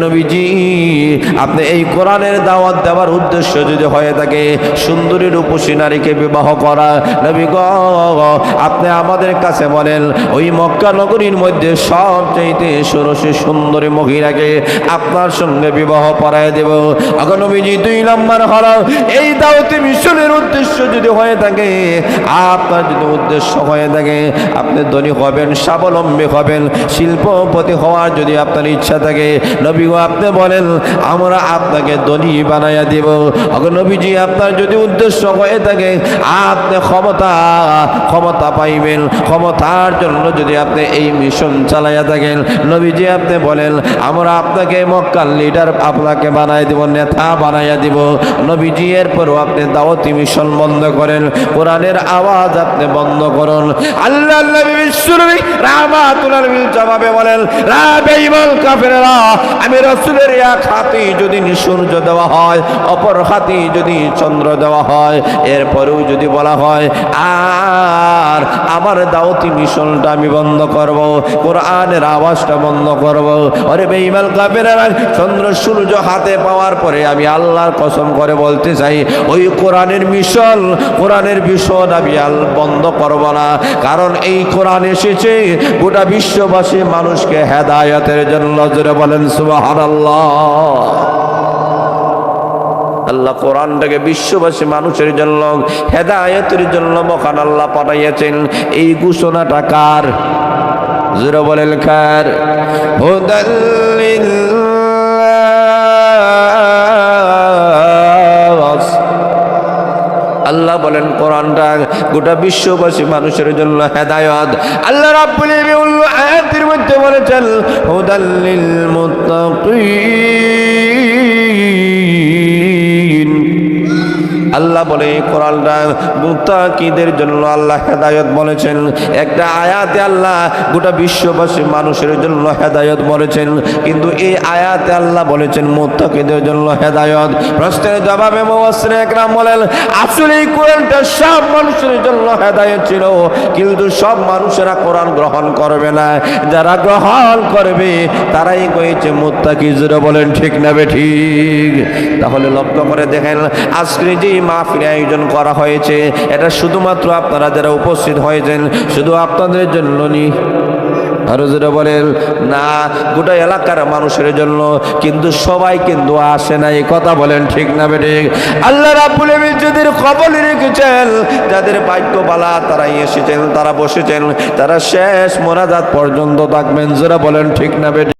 নবীজি আপনি এই কোরআনের দাওয়াত দেওয়ার উদ্দেশ্য যদি হয়ে থাকে সুন্দরী রূপসী নারীকে বিবাহ করা, নবী গো আপনি আমাদের কাছে বলেন ওই মক্কা নগরীর মধ্যে সবচেয়ে ষোড়শী সুন্দরী মহিলাকে আপনার সঙ্গে বিবাহ পড়ায় দেব। নবীজি 2 নম্বর হলো এই দাওয়াতি মিশনের উদ্দেশ্য যদি হয়ে থাকে, আপনার যদি উদ্দেশ্য হয়ে থাকে আপনি ধনী হবেন, স্বাবলম্বী হবেন, শিল্পপতি হওয়ার যদি আপনার ইচ্ছা থাকে, নবী গো আপনি বলেন আমরা আপনাকে ধনী বানাইয়া দিব। নবীজি আপনার যদি উদ্দেশ্য হয়ে থাকে আপনি ক্ষমতা পাইবেন, ক্ষমতার জন্য যদি আপনি এই মিশন চালাইয়া থাকেন, নবীজি আপনি বলেন আমরা আপনাকে মক্কার লিডার আপনাকে বানাই দিব, নেতা বানাইয়া দিব। নবীজি এরপরও আপনি দাওয়াতি মিশন বন্ধ করেন, কোরআনের আওয়াজ আপনি বন্ধ করুন। আল্লাহ নবী বিশ্বনবী রাহমাতুল আলামিন জবাবে বলেন লা বেঈমান কাফেররা, আমি রাসূলের এক হাতে যদি সূর্য দেওয়া হয়, অপর হাতে যদি চন্দ্র দেওয়া হয়, এরপরেও যদি বলা হয় আর আমার দাওয়াতি মিশনটা আমি বন্ধ করব, কোরআনের আওয়াজটা বন্ধ করব, আরে বেঈমান কাফেররা চন্দ্র সূর্য হাতে পাওয়ার পরে আমি আল্লাহর কসম করে বলতে চাই ওই কোরআনের মিশন আমি বন্ধ করব না। কারণ এই কোরআন এসেছে গোটা বিশ্ববাসী মানুষকে হেদায়েতের জন্য। জোরে বলেন সুবহানাল্লাহ। আল্লাহ কোরআনটাকে বিশ্ববাসী মানুষের জন্য হেদায়েতের জন্য মহান আল্লাহ পাঠাইয়াছেন। এই ঘোষণাটা কার? জোরে বলেন কার? হুদাল্লিল আল্লাহ বলেন কোরআনটা গোটা বিশ্ববাসী মানুষের জন্য হেদায়েত। আল্লাহ রাব্বুল আলামিন আয়াতের মধ্যে বলেছেন হুদাল্লিল মুত্তাকিন। আল্লাহ বলে কোরআনটা মুত্তাকিদের জন্য আল্লাহ হেদায়েত বলেছেন। একটা আয়াতে আল্লাহ গোটা বিশ্ববাসী মানুষের জন্য হেদায়েত বলেছেন, কিন্তু এই আয়াতে আল্লাহ বলেছেন মুত্তাকিদের জন্য হেদায়েত। প্রশ্নের জবাবে মুফাসসিরিন একরাম বলেন আসলে এই কোরআনটা সব মানুষের জন্য হেদায়েত ছিল, কিন্তু সব মানুষেরা কোরআন গ্রহণ করবে না। যারা গ্রহণ করবে তারাই হয়েছে মুত্তাকি। জোরে বলেন ঠিক না বেঠিক? তাহলে লক্ষ্য করে দেখেন আজকে যে মাহফিল আয়োজন করা হয়েছে এটা শুধুমাত্র আপনারা যারা উপস্থিত হয়েছেন শুধু আপনাদের জন্য নি, আরো যারা বলেন না গোটা এলাকার মানুষের জন্য, কিন্তু সবাই কিন্তু আসে না। এই কথা বলেন ঠিক না বেঠিক? আল্লাহ রাব্বুল আলামিন যাদের কবলে রেখেছেন, যাদের ভাগ্য বালা তারাই এসেছেন, তারা বসেছেন, তারা শেষ মোনাজাত পর্যন্ত থাকবেন। যারা বলেন ঠিক না বেঠিক?